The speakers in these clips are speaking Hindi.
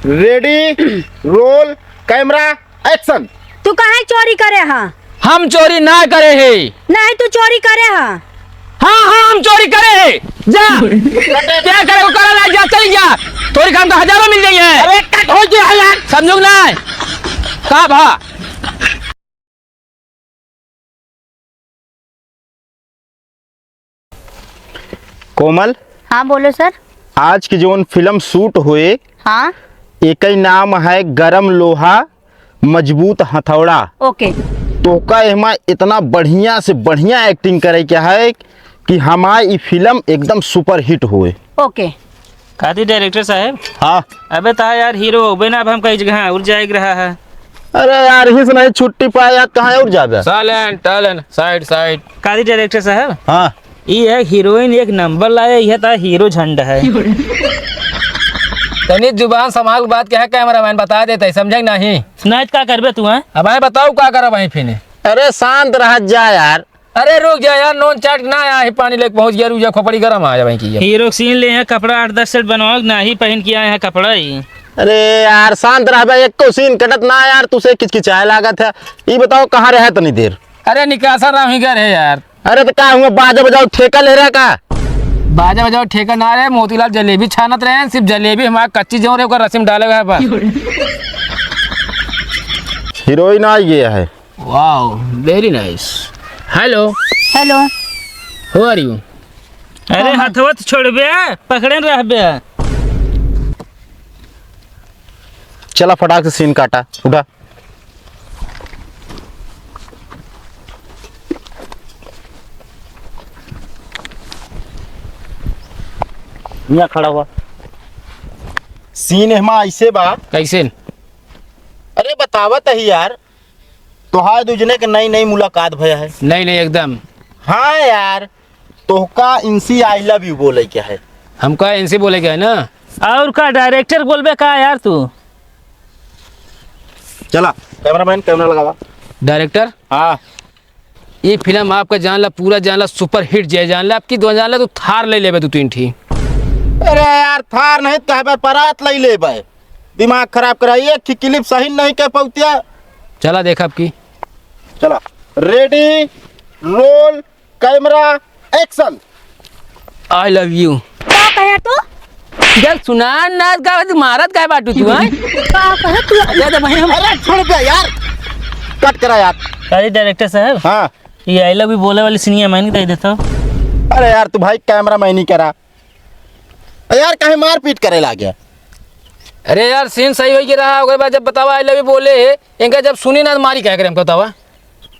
Ready roll camera action. तू कहाँ चोरी करे हाँ? हम चोरी ना करे है। नहीं तू चोरी करे हाँ? हाँ हम चोरी करे है। जा क्या करे करा ना, जा चली जा। चोरी काम तो हजारों मिल गई है। अरे हो गया यार, समझो ना का भा। कोमल, हाँ बोलो सर। आज की जो फिल्म शूट हुए हाँ एक ही नाम है गरम लोहा मजबूत हथौड़ा। ओके। तो का एमा इतना बढ़िया से बढ़िया एक्टिंग करे क्या है कि हमारी फिल्म एकदम सुपर हिट हुए। ओके। खाती डायरेक्टर साहब। हाँ अबे ता यार हीरो हो ना, अब हम कई जगह उड़ जाएग रहा है। अरे यार ही से नहीं छुट्टी पाया, कहाँ और जाबे। Silent talent side side. खाती डायरेक्टर साहब, हाँ ये है हीरोइन एक नंबर लाया, यह था हीरो झंडा है। तनी जुबान संभाल बात क्या है, कैमरामैन बता देते है, समझे नहीं। नहीं क्या करबे तू है? अब मैं बताऊँ क्या करा वहीं फिर। अरे शांत रह जा यार। अरे रुक जा यार, नॉन चाट ना आया है, पानी लेके पहुंच गया, रुक जा, खोपड़ी गर्म आ जा वहीं की। हीरो सीन ले हैं, कपड़ा 8-10 सेट बनवाओ ना ही पहन के आए हैं कपड़ा ही। अरे यार शांत रह भाई, एक को सीन कटत ना यार, तुझे किचकिचाए लागत है। ये बताओ कहाँ रहे तनी देर। अरे निकासा राम ही घर है यार। अरे तो क्या हुआ, बाजा बजाओ ठेका ले रहा का। बाजा बजाओ ठेका ना रहे, मोतीलाल जलेबी छानत रहे हैं, सिर्फ जलेबी हमारा कच्ची जो रहे रस्म डाले हुए पर। हीरोइन आ गया है। Wow very nice. Hello hello. Who are you? अरे हथवत छोड़बे, पकड़े रहबे। चला फटाक से सीन काटा, उठा। यहाँ खड़ा हुआ सीन हमा ऐसे बा। कैसे? अरे बतावत है यार, तोहार दूजने के नई नई मुलाकात भया है। नहीं नहीं एकदम। हाँ यार, तोहका इनसी आई लव यू बोले क्या है। हमका इनसे बोले गया ना। और का डायरेक्टर बोलबे का यार तू? चला कैमरामैन कैमरा लगावा। डायरेक्टर हाँ ये फिल्म आपका जानला पूरा जानला सुपर हिट जाए, जानला आपकी दो जानला तो थार ले लेबे तू 3 ठी। अरे यार थार नहीं कहे बार परात ले ले भाई, दिमाग खराब कराइए कि क्लिप सही नहीं कह पाउतिया। चला देखा आपकी। चला ready roll camera action. I love you. क्या कहे तू? यार सुना ना का मारत काय बाटू तू है? क्या कहे तू? अरे छोड़ दे यार, कट करा यार। खाती डायरेक्टर साहब, हाँ ये आई लव यू बोले वाली सीनियर मैंने दे देता हूँ। अरे यार तू भाई कैमरा मैं नहीं करा यार, कहीं मार पीट करे ला गया। अरे यार सीन सही हो ही रहा, ओकर बाद जब बतावा आई लव यू बोले इनका जब सुनी ना मारी क्या करे हमको बतावा।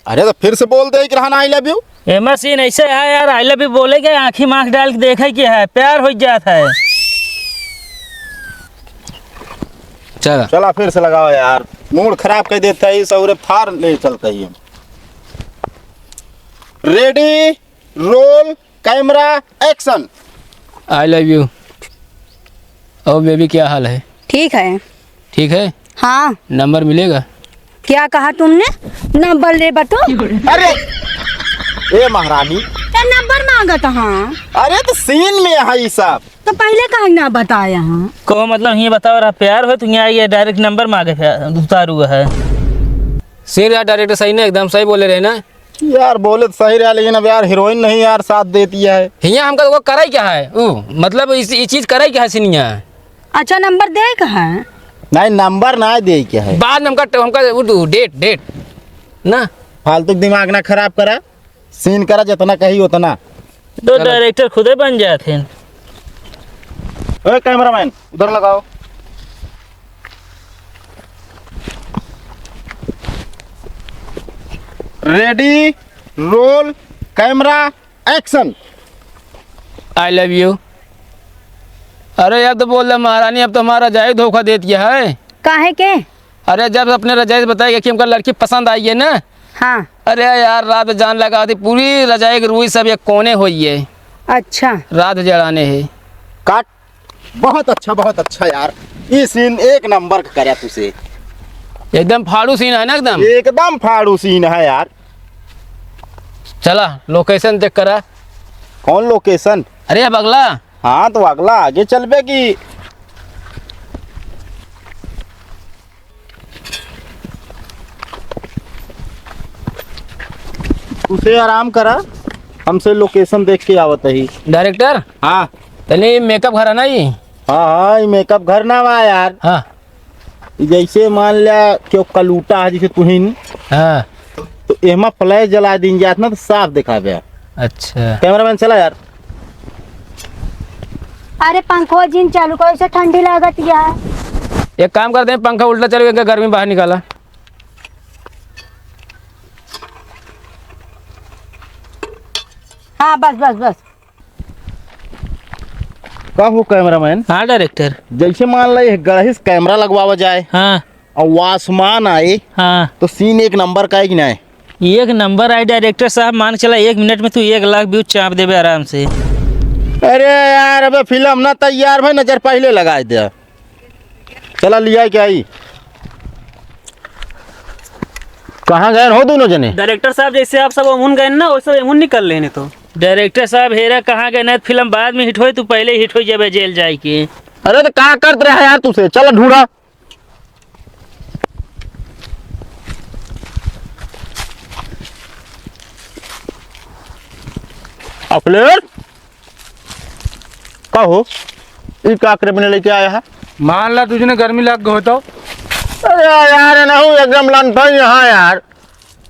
अरे तो फिर से बोल दे कि रहना आई लव यू। एमा सीन ऐसे है यार, आई लव यू बोले के आँखी मांख डाल के देखे कि है प्यार हो जाता है। चला चला फिर से लगाओ यार, मूड खराब कर देता है सौरे थार ले चलता ही। Ready roll camera action. I love you. Oh baby क्या हाल है? ठीक है। ठीक है, हाँ नंबर मिलेगा? क्या कहा तुमने? नंबर ले बतो। अरे ए महारानी, क्या नंबर मांगा था? हाँ अरे तो सीन में है ये सब। तो पहले कहा ना बताया। हाँ को मतलब ये बताओ रहा प्यार हो तो यहाँ ये डायरेक्ट नंबर मांगे उतारू है। सीन यार डायरेक्टर सही ना, एकदम सही बोले रहे ना यार। बोले तो सही रहा, लेकिन अब यार हीरोइन नहीं यार साथ देती है। हिया हमका वो कराई क्या है मतलब ये चीज कराई क्या है सीनिया? अच्छा नंबर दे कहा? नहीं नंबर ना दे क्या है, बाद में हमका डेट ना। फालतू दिमाग ना खराब करा, सीन करा जितना कही उतना। तो डायरेक्टर खुदे बन जाते हैं। ओए कैमरामैन उधर लगाओ। Ready roll camera action. I love you. अरे यार तो बोल रहा महारानी, अब तो हमारा रजाई धोखा दे दिया है। काहे के? अरे जब अपने रजाई से बताएगा कि हमको लड़की पसंद आई है ना। हाँ अरे यार रात जान लगा दी, पूरी रजाई की रुई सब एक कोने हुई है। अच्छा रात जड़ाने है। काट। बहुत अच्छा यार, ये सीन एक नंबर का करया तुझे। एकदम फाड़ू सीन है ना, एकदम फाड़ू सीन है यार। चला लोकेशन चेक करा। कौन लोकेशन? अरे अब अगला। हाँ तो अगला आगे चलबे की। उसे आराम करा, हमसे लोकेशन देख के आवत ही। डायरेक्टर हाँ तनी मेकअप घर है ना ये? हाँ हाँ, ये मेकअप घर ना बा यार। हाँ ई जैसे मान लिया क्यों कलूटा है जैसे तुहिन, हाँ तो एमा फ्लैश जला दी जात ना तो साफ दिखा गया। अच्छा कैमरामैन चला यार। अरे पंखो जिन चालू करो, से ठंडी लागत यार। एक काम करते हैं, पंखा उल्टा चलो, इनका गर्मी बाहर निकाला। हाँ बस बस बस। का हो कैमरामैन, हाँ डायरेक्टर। जैसे मान ला गढ़िस कैमरा लगवावा जाए हाँ और वो आसमान आए हाँ, तो सीन एक नंबर का है कि नहीं? एक नंबर आई डायरेक्टर साहब। मान के चला 1 मिनट में तू 1 लाख व्यू चाप देवे आराम से। अरे यार अबे फिल्म ना तैयार भाई, नजर पहले लगा दे। चला लिया क्या ही, कहाँ गए हो दोनों जने? डायरेक्टर साहब जैसे आप सब अमून गए ना, वैसे अमून निकल लेने तो। डायरेक्टर साहब हेरा कहाँ गए ना, फिल्म बाद में हिट होए, तू पहले हिट हो जाए जेल जाए के। अरे तो कहाँ करते रहे यार तुसे, चल ढूंढा। अफलेर का हो, ई का करे बने लेके आया है? मान ला तुझने गर्मी लग गई तो? अरे यार ना हो एकदम लंठा यहाँ यार,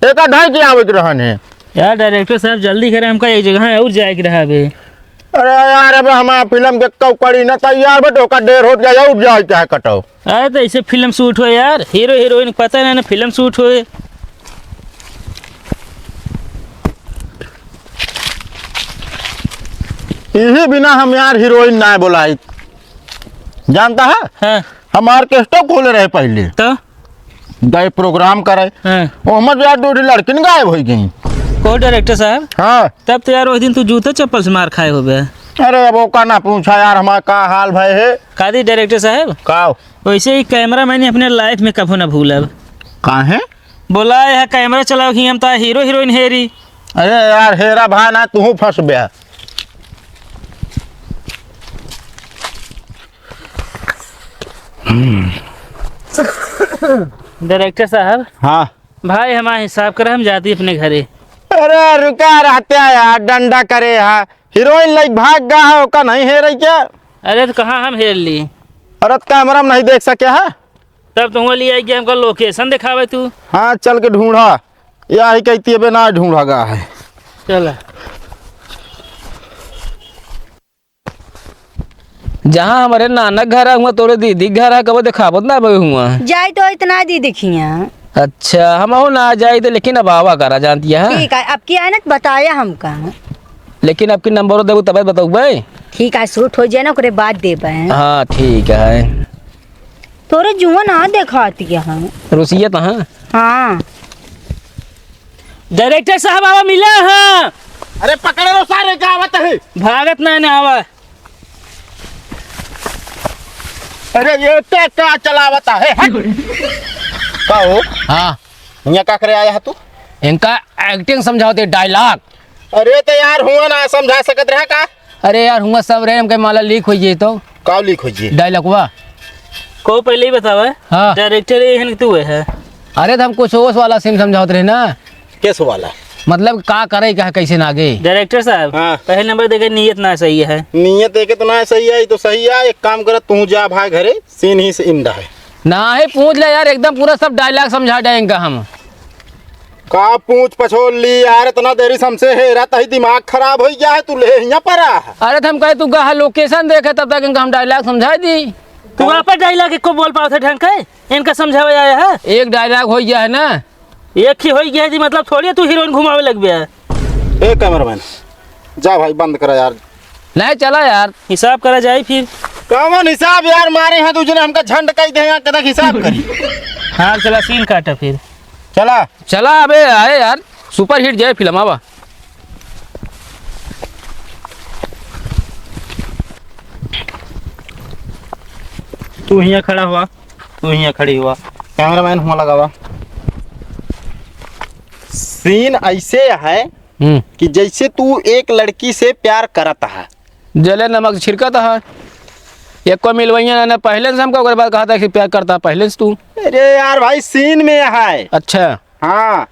एक ढाई के आवत रहने। यार डायरेक्टर साहब जल्दी करें, हमका एक जगह और जाए के रहा बे। अरे यार अब हमारा फिल्म के कौ कड़ी ना तैयार बटो का देर हो जाए, उठ जाए चाहे कटो। अरे तो ऐसे फिल्म शूट हो यार, हीरो हीरोइन पता नहीं ना फिल्म शूट होए। इसी बिना हम यार हीरोइन ना बोलाई, जानता है? हाँ हम ऑर्केस्ट्रा खोले रहे पहले, तो गए प्रोग्राम करे, हाँ मोहम्मद यार 2 लड़किन गायब हो गई। को डायरेक्टर साहब, हाँ तब तो यार उस दिन तू जूते चप्पल से मार खाए हो बे। अरे अब वो का ना पूछा यार, हमारा का हाल भाई है। कादी डायरेक्टर साहब, का वैसे ही कैमरा मैंने अपने लाइफ में कभू ना भूलब। कहाँ है? बोला है कैमरा चलाओ कि हम तो हीरो हीरोइन हेरी। अरे यार हेरा भाई ना तू फंस गया। डायरेक्टर साहब, हाँ भाई हमारा हिसाब कर, हम जाती अपने घरे। अरे रुका रहते हैं यार, डंडा करे है, हीरोइन लाइक भाग गया है, ओका नहीं है रही क्या? अरे तो कहाँ हम हेर ली? अरे कैमरा में नहीं देख सके है? तब तुम लिए आई कि हमको लोकेशन दिखावे तू। हाँ चल के ढूंढा, यही कहती है ना ढूंढा गया है। चला जहाँ हमारे नानक घर है हुआ, तोरे दीदी घर है, कब दिखावत ना बे हुआ। जाए तो इतना दी देखिए। अच्छा हम हो ना जाए तो, लेकिन अब आवा करा जानती है। ठीक है, अब की आए ना तो बताया हमका। लेकिन आपकी नंबर देबू तब बताऊ भाई। ठीक है, शूट हो जाए ना ओकरे बाद देबे। हाँ ठीक है। तोरे जुआ ना देखाती है। रुसियत हाँ। हाँ डायरेक्टर साहब आवा मिला। हाँ अरे पकड़े लो सारे, क्या बात है? भागत ना आवा। अरे ये क्या चलावता है? का हो, हाँ यहाँ का करे आया है तू? इनका एक्टिंग समझाते डायलॉग। अरे तो यार हुआ ना समझा सकत रहा का? अरे यार हुआ सब रहे, हमके माला लीक हो जाए तो का लीक हो जी? डायलॉग हुआ। को पहले ही बतावा। हाँ डायरेक्टर ये तू है। अरे तो हम कुछ ओस वाला सीन समझाते रहे ना, किस वाला? मतलब का करे का कैसे ना आगे। डायरेक्टर साहब हाँ। पहले नंबर देखे नियत ना सही है। नियत देखे तो ना सही है, तो सही है। एक काम कर, तू जा भाई घरे, सीन ही से इंदा है ना है पूछ ले यार, एकदम पूरा सब डायलॉग समझा देंगे हम। का पूछ पछोल ली यार, इतना देरी से हमसे है रहता ही, दिमाग खराब हो गया है, तू ले यहाँ पर आ। अरे तो हम कहे तू कहा लोकेशन देखे, तब तक इनका हम डायलॉग समझा दी। तू वापस डायलॉग को बोल पाओ थे ढंग के, इनका समझावा आया है। एक डायलॉग हो गया है ना, एक ही हो गया है, मतलब थोड़ी तू हीरोइन घुमावे लग गया। ए कैमरामैन जा भाई, बंद करा यार। नहीं चला यार, हिसाब करा जाए फिर। कौन हिसाब यार, मारे हैं तुझने हमका झंड कही दे, यहाँ कदक हिसाब करी। हाँ चला सीन काटा फिर। चला चला अबे आए यार, सुपर हिट जाए फिल्म आवा। तू यहाँ खड़ा हुआ, तू यहाँ खड़ी हुआ, कैमरामैन हुआ लगा हुआ। सीन ऐसे है कि जैसे तू एक लड़की से प्यार करता है, जले नमक छिड़कता है। एक को मिलवैया ना पहले से हमको, ओकरे बाद कहा था कि प्यार करता है पहले से तू। अरे यार भाई सीन में है। अच्छा हाँ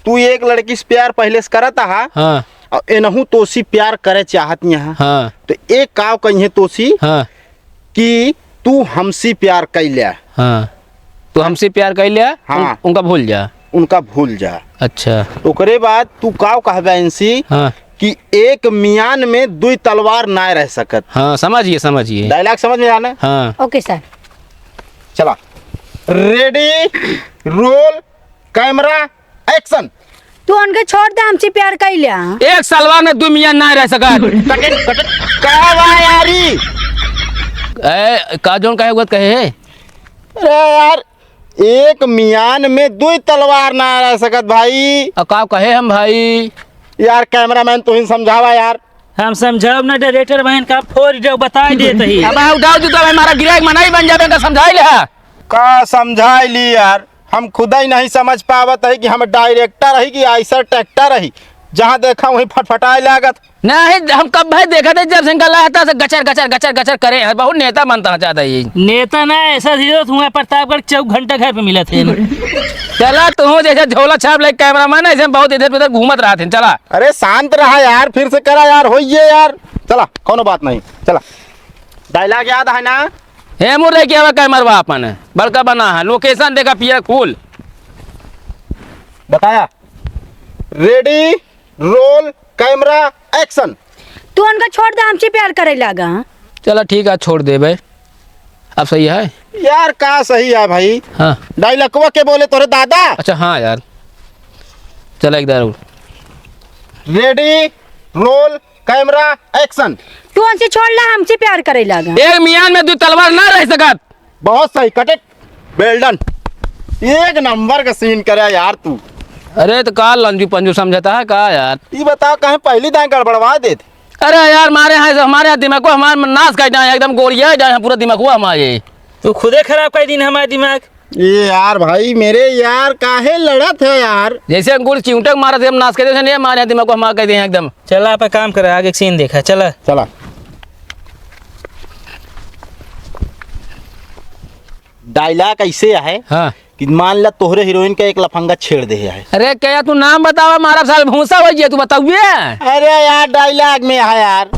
तू एक लड़की से प्यार पहले से करता है हाँ और एनहू तोसी प्यार करे चाहत यहाँ हाँ तो एक काव कही तोसी हाँ कि तू हमसे प्यार कैला हाँ तू हमसे प्यार कर लिया हाँ। उनका भूल जा। उनका भूल जा। अच्छा ओकरे बाद तू काव कहबा इनसी हाँ कि एक मियान में दुई तलवार ना रह सकत। हाँ समझिए डायलॉग समझ में आना। हाँ ओके सर। चला रेडी रोल कैमरा एक्शन। तू उनके छोड़ दे हमसे प्यार कर लिया। एक सलवार में 2 मियां ना रह सका। यारी का जोन कहे हुआ कहे है। अरे यार एक मियान में दुई तलवार ना रह सकत भाई। और का कहे हम भाई। यार कैमरामैन तू ही समझावा यार। हम समझाओ ना डायरेक्टर बहन का फोर जो बता देते ही। अब उठाओ तो हमारा गिराक मनाई बन जावे का समझाई ले। का समझाई ली यार हम खुद ही नहीं समझ पावत है कि हम डायरेक्टर रही कि ऐसा ट्रैक्टर रही जहाँ देखा वहीं फटफटाए लागत। नहीं हम कब भाई देखा था जब सिंह लाता से गचर गचर गचर गचर करे बहुत नेता बनता चाहता ये नेता ना ऐसा हीरो हुआ प्रतापगढ़ 4 घंटा घर पे मिला थे। चला तू जैसे झोला छाप ले कैमरामैन ऐसे बहुत इधर उधर घूमत रहा थे। चला अरे शांत रहा यार फिर से करा यार होइए यार। चला कोनो बात नहीं चला डायलॉग याद है ना। हे मुर्रे क्या हुआ कैमरवा अपन बड़का बना है लोकेशन देखा पिया फूल बताया। Ready roll camera action. तू उनका छोड़ दे हमसे प्यार करे लगा। चलो ठीक है छोड़ दे भाई अब सही है यार का सही है भाई। हाँ डायलॉगवा के बोले तोरे दादा। अच्छा हाँ यार चलो एक दार रेडी रोल कैमरा एक्शन। तू उनसे छोड़ ला हमसे प्यार करे लगा। एक मियान में 2 तलवार ना रह सकत। बहुत सही कटे वेल डन। एक नंबर का सीन करे यार तू। अरे तो का लंजू पंजू समझता है का यार। ये बताओ कहीं पहली दाएं गड़बड़वा देते। अरे यार हमारे यहाँ हमारे यहाँ दिमाग को हमारे नाश कर जाए एकदम गोरिया जाए पूरा दिमाग हुआ हमारे। तू खुदे खराब कर दी हमारा दिमाग। ये यार भाई मेरे यार काहे लड़त है यार। जैसे अंकुर चिंटक मारा थे हम नाश कर दे हमारे यहाँ दिमाग को हमारा कर दिए एकदम। चला आप काम करे आगे सीन देखा चला चला डायलॉग ऐसे है हाँ कि मान ला तोहरे हीरोइन का एक लफंगा छेड़ दे है। अरे क्या तू नाम बतावा मारा साल भूसा हो गया तू बताइए। अरे यार डायलॉग में है यार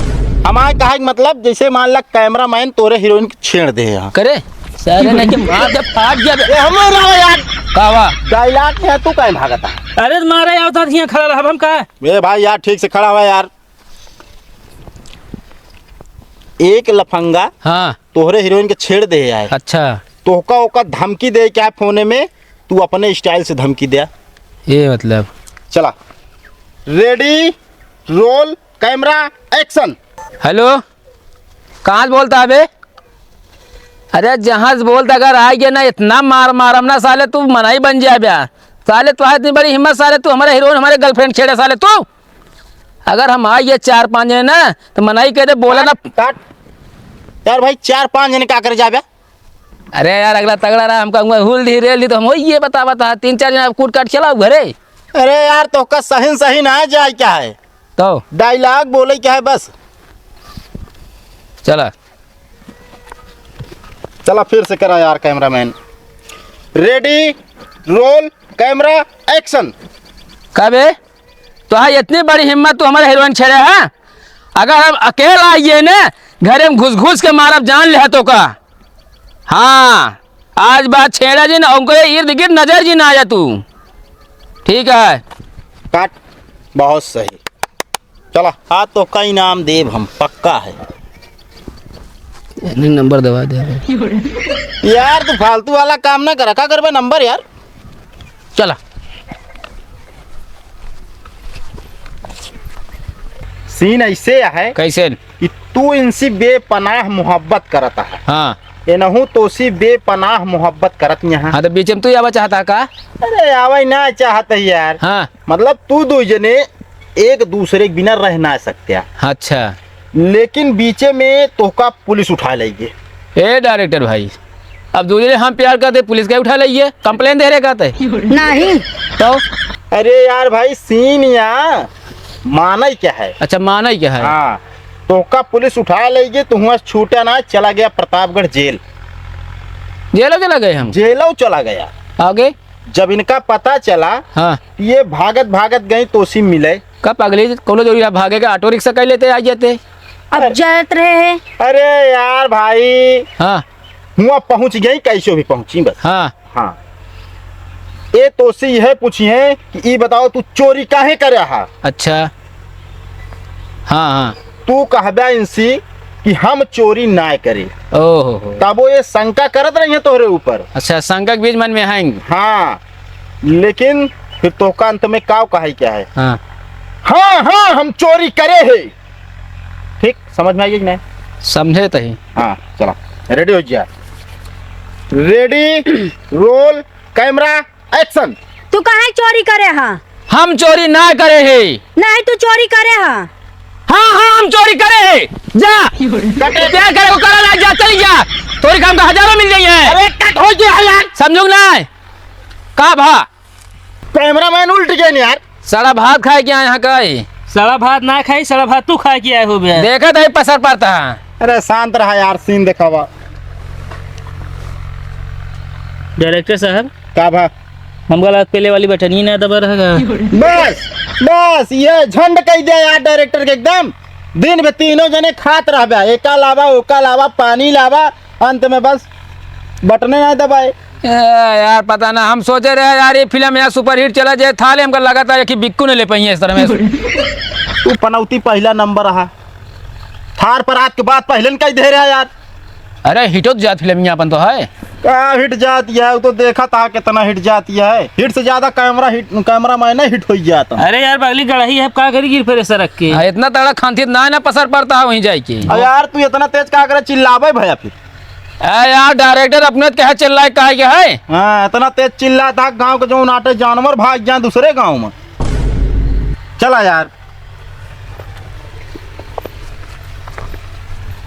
हमारे कहा मतलब जैसे मान ला कैमरामैन तोरे हीरोइन को छेड़ दे है। करे सारे नहीं कि मार जब फाट गया ए हमारा यार कावा डायलॉग में है तू कहीं भागता। अरे मारे आवता यहाँ खड़ा रहा हम का। मेरे भाई यार ठीक से खड़ा हुआ यार। एक लफंगा हाँ तोहरे हीरोइन के छेड़ दे है। अच्छा तोहका ओका धमकी दे क्या फोने में तू अपने स्टाइल से धमकी दे। ये मतलब चला ready roll camera action. Hello कहाँ से बोलता है बे। अरे जहाँ से बोलता अगर आ गया ना इतना मार मारम ना साले तू मनाई बन जाए ब्याह साले तू इतनी बड़ी हिम्मत साले तू हमारे हीरोइन हमारे गर्लफ्रेंड छेड़े साले तू। अगर हम आ गए 4-5 जने ना तो मनाई कहते बोला ना काट यार भाई 4-5 जने क्या कर जाबे। अरे यार अगला तगड़ा रहा हम कहूँगा हुल दी रेल दी तो हम वही ये बता 3-4 जना कूट काट चलाओ घरे। अरे यार तो का सही ना जाए क्या है तो डायलॉग बोले क्या है बस। चला चला फिर से करा यार cameraman. Ready roll camera action. कबे तो हाँ इतनी बड़ी हिम्मत तू हमारे हीरोइन छेड़े है। अगर हम अकेला आइए ना घरे में घुस घुस के मारब जान ले तो का। हाँ आज बात छेड़ा जी ना उनको इर्द गिर्द नजर जी ना आया तू ठीक है। काट बहुत सही। चला आज तो का इनाम देव हम पक्का है। नंबर दबा दे यार तू फालतू वाला काम ना करा का करबे नंबर यार। चला सीन ऐसे है कैसे कि तू इनसे बेपनाह मोहब्बत करता है। हाँ एनहू तोसी बेपनाह मोहब्बत करत यहाँ। हाँ तो बीच में तू आवा चाहता का। अरे आवे ना चाहत है यार। हाँ मतलब तू दो जने एक दूसरे के बिना रह ना सकते अच्छा लेकिन बीचे में तोहका पुलिस उठा लेगी। ए डायरेक्टर भाई अब दूसरे हम प्यार करते पुलिस का उठा लीजिए कंप्लेन दे रहे कहते नहीं तो। अरे यार भाई सीन यहाँ माना ही क्या है। अच्छा माना ही क्या है। हाँ तोहका पुलिस उठा लेगी तो हुआ छूटा ना चला गया प्रतापगढ़ जेल। जेलों चला गए हम जेलों चला गया। आगे जब इनका पता चला हाँ ये भागत भागत गई तोसी मिले। कब अगली कोनो जरूरी आप भागेगा ऑटो रिक्शा कर लेते आ जाते। अब जात रहे हैं। अरे यार भाई हाँ हुआ पहुंच गई कैसे भी पहुंची बस। हाँ हाँ ये तोसी यह पूछिए कि ये बताओ तू चोरी काहे करे हा। अच्छा हाँ हाँ तू कहबा इनसी कि हम चोरी ना करे ओहो तब वो ये शंका करत रही है तोहरे ऊपर। अच्छा शंका के बीच मन में आएंगे। हाँ लेकिन फिर तो का अंत में काव कहा क्या है। हाँ हाँ हाँ हम चोरी करे है। ठीक समझ में आई कि नहीं। समझे तो ही। हाँ चला रेडी हो जा। Ready roll camera action. तू काहे चोरी करे हाँ? हम चोरी ना करे है। नहीं तू चोरी करे हाँ। हाँ हाँ हम चोरी करे है। जा क्या करे वो करा ना जा चली जा चोरी काम का हजारों मिल गई है। अरे कट हो गया यार। समझो ना का भा कैमरा मैन उल्ट गया नहीं यार। सारा भात खाए क्या यहाँ का ही? सड़ा भात ना खाई, सड़ा भात तू खा के आए हो बे। देखा था पसर पड़ता है। अरे शांत रहा यार सीन दिखावा। डायरेक्टर साहब का भा हम गलत पहले वाली बटनी ना दबा रहेगा। बस बस ये झंड कह दिया यार डायरेक्टर के एकदम। दिन में तीनों जने खात रहा एका लावा ओका लावा पानी लावा अंत में बस बटने ना दबाए। यार पता ना हम सोचे रहे यार ये फिल्म यार सुपरहिट चला जाए था हमको लगा था कि बिक्कू ने ले पाई है इस तरह में। तू पनौती पहला नंबर रहा थार पर आज के बाद पहले न कही दे रहा यार। अरे हिटो जात फिल्म यहाँ अपन तो है। क्या हिट जाती है वो तो देखा था कितना हिट जाती है। हिट से ज्यादा कैमरा मैंने हिट हो जाता। अरे यार बगली गड़ही है का करेगी फिर ऐसा रख के। इतना तड़ा खांती ना ना पसर पड़ता है वहीं जाए की। अब यार तू इतना तेज क्या करे चिल्लावे भैया फिर। यार डायरेक्टर अपने कहे चिल्ला कहे क्या है। हाँ इतना तेज चिल्ला था गाँव के जो नाटे जानवर भाग जाए दूसरे गाँव में। चला यार